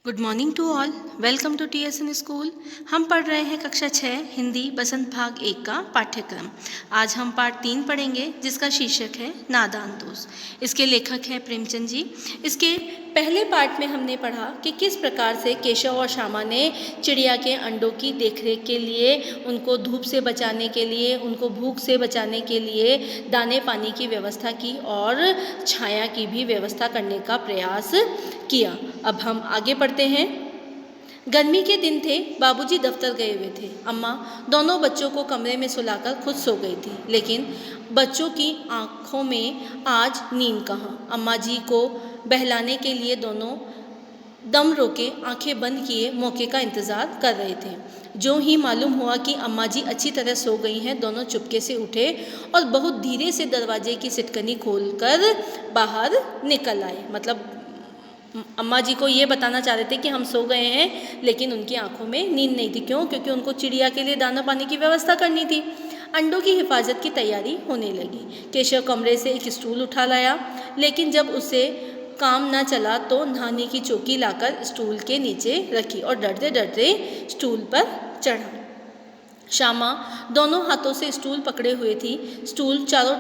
Good morning to all. Welcome to TSN school. हम पढ़ रहे हैं कक्षा 6 हिंदी बसंत भाग 1 का पाठ्यक्रम। आज हम पाठ 3 पढ़ेंगे जिसका शीर्षक है नादान दोस्त। इसके लेखक हैं प्रेमचंद जी। इसके पहले पाठ में हमने पढ़ा कि किस प्रकार से केशव और श्यामा ने चिड़िया के अंडों की देखरेख के लिए, उनको धूप से बचाने के लिए, उनको भूख से बचाने के लिए दाने पानी की व्यवस्था की और छाया की भी व्यवस्था करने का प्रयास किया। अब हम आगे बढ़ते हैं। गर्मी के दिन थे, बाबूजी दफ्तर गए हुए थे। अम्मा दोनों बच्चों को कमरे में सुलाकर खुद सो गई थी, लेकिन बच्चों की आंखों में आज नींद कहाँ। अम्मा जी को बहलाने के लिए दोनों दम रोके आंखें बंद किए मौके का इंतज़ार कर रहे थे। जो ही मालूम हुआ कि अम्मा जी अच्छी तरह सो गई हैं, दोनों चुपके से उठे और बहुत धीरे से दरवाजे की सिटकनी खोलकर बाहर निकल आए। मतलब अम्मा जी को ये बताना चाह रहे थे कि हम सो गए हैं, लेकिन उनकी आंखों में नींद नहीं थी। क्यों? क्योंकि उनको चिड़िया के लिए दाना पानी की व्यवस्था करनी थी। अंडों की हिफाजत की तैयारी होने लगी। केशव कमरे से एक स्टूल उठा लाया, लेकिन जब उसे काम न चला तो नहाने की चौकी लाकर स्टूल के नीचे रखी और डरते डरते स्टूल पर चढ़ा। श्यामा दोनों हाथों से स्टूल पकड़े हुए थी। स्टूल चारों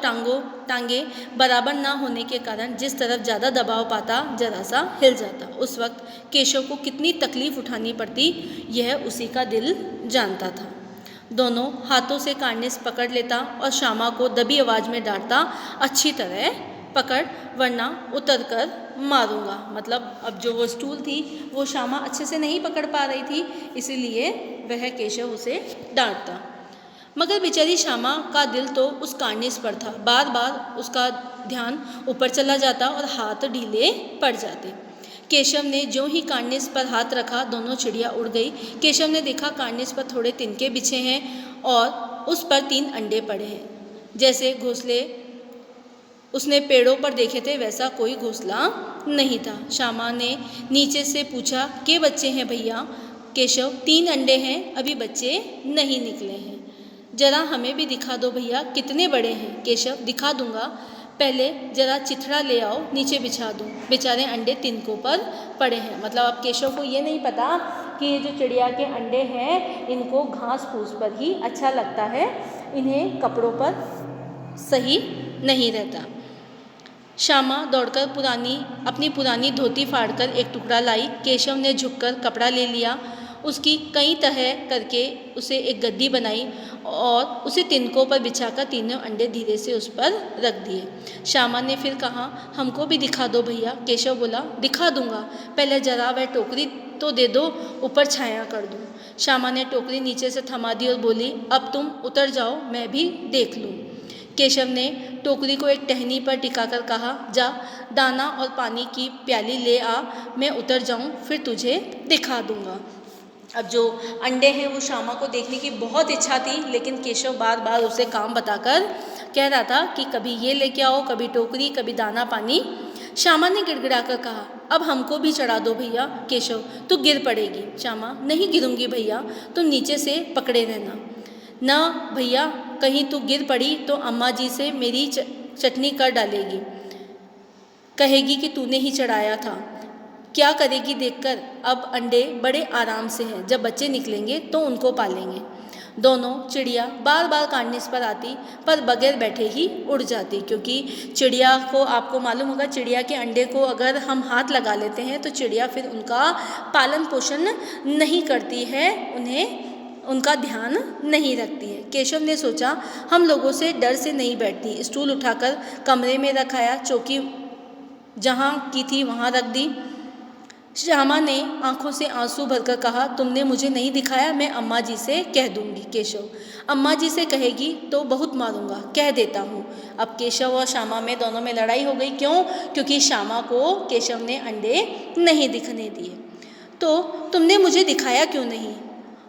टांगे बराबर ना होने के कारण जिस तरफ ज़्यादा दबाव पाता जरा सा हिल जाता। उस वक्त केशव को कितनी तकलीफ उठानी पड़ती यह उसी का दिल जानता था। दोनों हाथों से कार्निस पकड़ लेता और श्यामा को दबी आवाज़ में डांटता, अच्छी तरह पकड़ वरना उतर कर मारूंगा। मतलब अब जो वो स्टूल थी वो श्यामा अच्छे से नहीं पकड़ पा रही थी, इसीलिए वह केशव उसे डांटता। मगर बेचारी श्यामा का दिल तो उस कार्निस पर था। बार बार उसका ध्यान ऊपर चला जाता और हाथ ढीले पड़ जाते। केशव ने जो ही कार्निस पर हाथ रखा, दोनों चिड़िया उड़ गई। केशव ने देखा कार्निस पर थोड़े तिनके बिछे हैं और उस पर 3 अंडे पड़े हैं। जैसे घोंसले उसने पेड़ों पर देखे थे वैसा कोई घोंसला नहीं था। श्यामा ने नीचे से पूछा, के बच्चे हैं भैया? केशव, 3 अंडे हैं, अभी बच्चे नहीं निकले हैं। जरा हमें भी दिखा दो भैया, कितने बड़े हैं? केशव, दिखा दूंगा, पहले जरा चिथड़ा ले आओ, नीचे बिछा दूँ। बेचारे अंडे तिनकों पर पड़े हैं। मतलब अब केशव को ये नहीं पता कि ये जो चिड़िया के अंडे हैं इनको घास फूस पर ही अच्छा लगता है, इन्हें कपड़ों पर सही नहीं रहता। श्यामा दौड़कर अपनी पुरानी धोती फाड़कर एक टुकड़ा लाई। केशव ने झुककर कपड़ा ले लिया, उसकी कई तह करके उसे एक गद्दी बनाई और उसे तिनकों पर बिछाकर तीनों अंडे धीरे से उस पर रख दिए। श्यामा ने फिर कहा, हमको भी दिखा दो भैया। केशव बोला, दिखा दूंगा, पहले जरा वह टोकरी तो दे दो, ऊपर छाया कर दूँ। श्यामा ने टोकरी नीचे से थमा दी और बोली, अब तुम उतर जाओ, मैं भी देख लूँ। केशव ने टोकरी को एक टहनी पर टिकाकर कहा, जा दाना और पानी की प्याली ले आ, मैं उतर जाऊं, फिर तुझे दिखा दूंगा। अब जो अंडे हैं वो श्यामा को देखने की बहुत इच्छा थी, लेकिन केशव बार बार उसे काम बताकर कह रहा था कि कभी ये लेके आओ, कभी टोकरी, कभी दाना पानी। श्यामा ने गिड़गिड़ाकर कहा, अब हमको भी चढ़ा दो भैया। केशव, तू गिर पड़ेगी। श्यामा, नहीं गिरूंगी भैया, तुम नीचे से पकड़े रहना। ना भैया, कहीं तू गिर पड़ी तो अम्मा जी से मेरी चटनी कर डालेगी, कहेगी कि तूने ही चढ़ाया था। क्या करेगी देखकर? अब अंडे बड़े आराम से हैं, जब बच्चे निकलेंगे तो उनको पालेंगे। दोनों चिड़िया बार बार कार्निस पर आती पर बगैर बैठे ही उड़ जाती, क्योंकि चिड़िया को, आपको मालूम होगा, चिड़िया के अंडे को अगर हम हाथ लगा लेते हैं तो चिड़िया फिर उनका पालन पोषण नहीं करती है, उनका ध्यान नहीं रखती है। केशव ने सोचा, हम लोगों से डर से नहीं बैठती। स्टूल उठाकर कमरे में रखाया, चौकी जहाँ की थी वहाँ रख दी। श्यामा ने आंखों से आंसू भरकर कहा, तुमने मुझे नहीं दिखाया, मैं अम्मा जी से कह दूंगी। केशव, अम्मा जी से कहेगी तो बहुत मारूंगा, कह देता हूँ। अब केशव और श्यामा में दोनों में लड़ाई हो गई। क्यों? क्योंकि श्यामा को केशव ने अंडे नहीं दिखने दिए। तो तुमने मुझे दिखाया क्यों नहीं?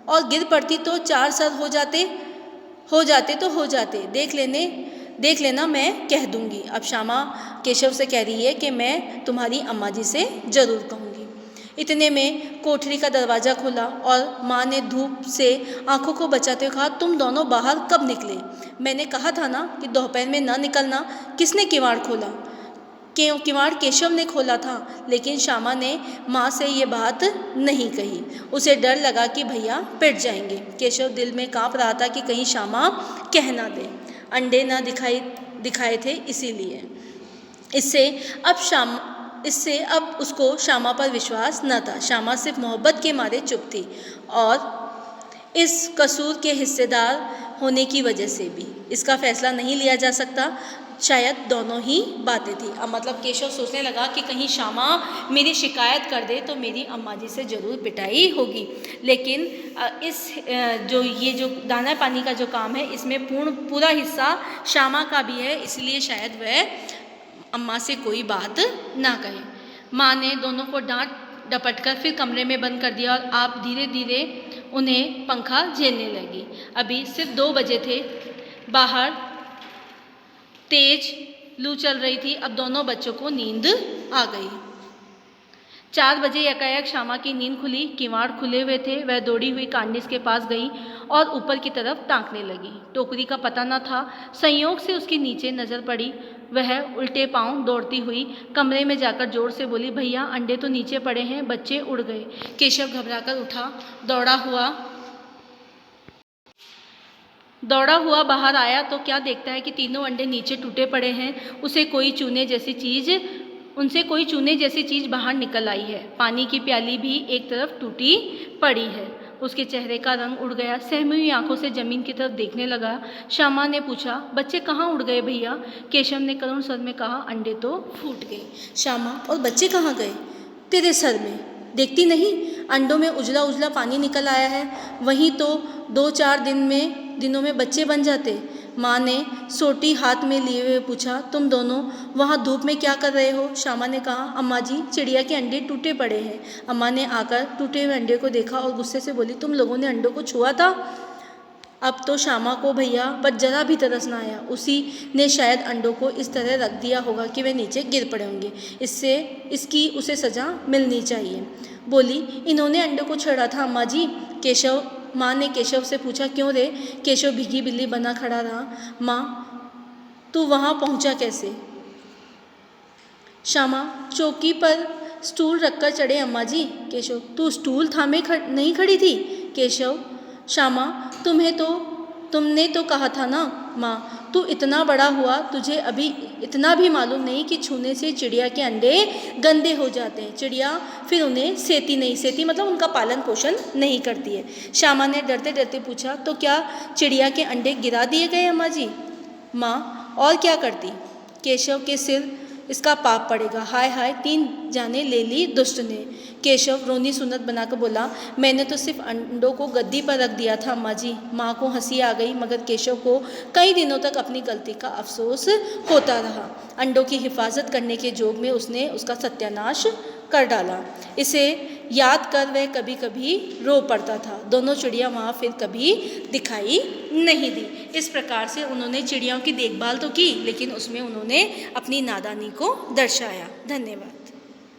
और गिर पड़ती तो 4 सर हो जाते, देख लेना, मैं कह दूंगी। अब श्यामा केशव से कह रही है कि मैं तुम्हारी अम्मा जी से ज़रूर कहूँगी। इतने में कोठरी का दरवाज़ा खुला और माँ ने धूप से आंखों को बचाते हुए कहा, तुम दोनों बाहर कब निकले? मैंने कहा था ना कि दोपहर में न निकलना। किसने किवाड़ खोला? किवाड़ केशव ने खोला था, लेकिन श्यामा ने माँ से ये बात नहीं कही। उसे डर लगा कि भैया पिट जाएंगे। केशव दिल में काँप रहा था कि कहीं श्यामा कह ना दे। अंडे ना दिखाए थे इसीलिए। इससे अब उसको श्यामा पर विश्वास न था। श्यामा सिर्फ मोहब्बत के मारे चुप थी और इस कसूर के हिस्सेदार होने की वजह से भी। इसका फैसला नहीं लिया जा सकता, शायद दोनों ही बातें थी। अब मतलब केशव सोचने लगा कि कहीं श्यामा मेरी शिकायत कर दे तो मेरी अम्मा जी से ज़रूर पिटाई होगी। लेकिन ये जो दाना पानी का जो काम है, इसमें पूरा हिस्सा श्यामा का भी है, इसलिए शायद वह अम्मा से कोई बात ना कहे। माँ ने दोनों को डांट डपट कर फिर कमरे में बंद कर दिया और आप धीरे धीरे उन्हें पंखा झेलने लगी। अभी सिर्फ 2 बजे थे। बाहर तेज लू चल रही थी। अब दोनों बच्चों को नींद आ गई। 4 बजे एकाएक श्यामा की नींद खुली। किवाड़ खुले हुए थे। वह दौड़ी हुई कांडिस के पास गई और ऊपर की तरफ ताकने लगी। टोकरी का पता न था। संयोग से उसकी नीचे नज़र पड़ी। वह उल्टे पांव दौड़ती हुई कमरे में जाकर जोर से बोली, भैया अंडे तो नीचे पड़े हैं, बच्चे उड़ गए। केशव घबराकर उठा, दौड़ा हुआ बाहर आया तो क्या देखता है कि तीनों अंडे नीचे टूटे पड़े हैं। उनसे कोई चूने जैसी चीज़ बाहर निकल आई है। पानी की प्याली भी एक तरफ टूटी पड़ी है। उसके चेहरे का रंग उड़ गया। सहमी हुई आंखों से जमीन की तरफ देखने लगा। श्यामा ने पूछा, बच्चे कहाँ उड़ गए भैया? केशव ने करुण स्वर में कहा, अंडे तो फूट गए। श्यामा, और बच्चे कहाँ गए? तेरे सर में देखती नहीं, अंडों में उजला उजला पानी निकल आया है। वहीं तो 2-4 दिनों में बच्चे बन जाते। माँ ने सोटी हाथ में लिए हुए पूछा, तुम दोनों वहाँ धूप में क्या कर रहे हो? श्यामा ने कहा, अम्मा जी चिड़िया के अंडे टूटे पड़े हैं। अम्मा ने आकर टूटे हुए अंडे को देखा और गुस्से से बोली, तुम लोगों ने अंडों को छुआ था? अब तो श्यामा को भैया पर जरा भी तरस ना आया। उसी ने शायद अंडों को इस तरह रख दिया होगा कि वे नीचे गिर पड़े होंगे। इसकी उसे सज़ा मिलनी चाहिए। बोली, इन्होंने अंडों को छेड़ा था अम्मा जी। माँ ने केशव से पूछा, क्यों रे? केशव भीगी बिल्ली बना खड़ा रहा। माँ, तू वहाँ पहुँचा कैसे? श्यामा, चौकी पर स्टूल रखकर चढ़े अम्मा जी। केशव, तू स्टूल थामे नहीं खड़ी थी? केशव, श्यामा, तुमने तो कहा था ना। माँ, तू इतना बड़ा हुआ, तुझे अभी इतना भी मालूम नहीं कि छूने से चिड़िया के अंडे गंदे हो जाते हैं। चिड़िया फिर उन्हें सेती मतलब उनका पालन पोषण नहीं करती है। श्यामा ने डरते डरते पूछा, तो क्या चिड़िया के अंडे गिरा दिए गए अम्मा जी? माँ, और क्या करती? केशव के सिर इसका पाप पड़ेगा। हाय हाय, 3 जाने ले ली दुष्ट ने। केशव रोनी सुन्नत बनाकर बोला, मैंने तो सिर्फ अंडों को गद्दी पर रख दिया था अम्मा जी। माँ को हंसी आ गई, मगर केशव को कई दिनों तक अपनी गलती का अफसोस होता रहा। अंडों की हिफाजत करने के जोग में उसने उसका सत्यानाश कर डाला। इसे याद कर वह कभी कभी रो पड़ता था। दोनों चिड़िया वहाँ फिर कभी दिखाई नहीं दी। इस प्रकार से उन्होंने चिड़ियों की देखभाल तो की, लेकिन उसमें उन्होंने अपनी नादानी को दर्शाया। धन्यवाद।